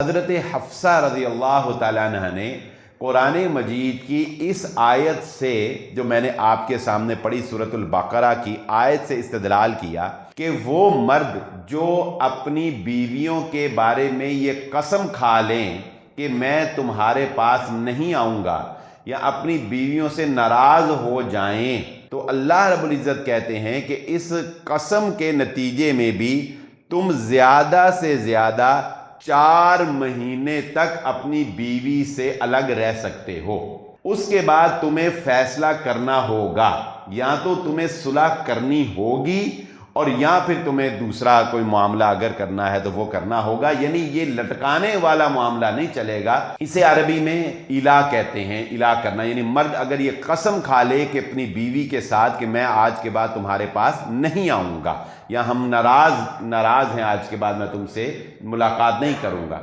हज़रत हफ्सा रज़ी अल्लाह तआला अन्हा ने कुरान मजीद की इस आयत से, जो मैंने आपके सामने पढ़ी सूरतुल बकरा की आयत से इस्तेदलाल किया कि वो मर्द जो अपनी बीवियों के बारे में ये कसम खा लें कि मैं तुम्हारे पास नहीं आऊँगा या अपनी बीवियों से नाराज़ हो जाएं, तो अल्लाह रब्बुल इज़्ज़त कहते हैं कि इस कसम के नतीजे में भी तुम ज़्यादा से ज़्यादा 4 महीने तक अपनी बीवी से अलग रह सकते हो। उसके बाद तुम्हें फैसला करना होगा, या तो तुम्हें सुलह करनी होगी और या फिर तुम्हें दूसरा कोई मामला अगर करना है तो वो करना होगा। यानी ये लटकाने वाला मामला नहीं चलेगा। इसे अरबी में इला कहते हैं, इला करना। यानी मर्द अगर ये कसम खा ले कि अपनी बीवी के साथ कि मैं आज के बाद तुम्हारे पास नहीं आऊँगा या हम नाराज़ हैं, आज के बाद मैं तुमसे मुलाकात नहीं करूँगा,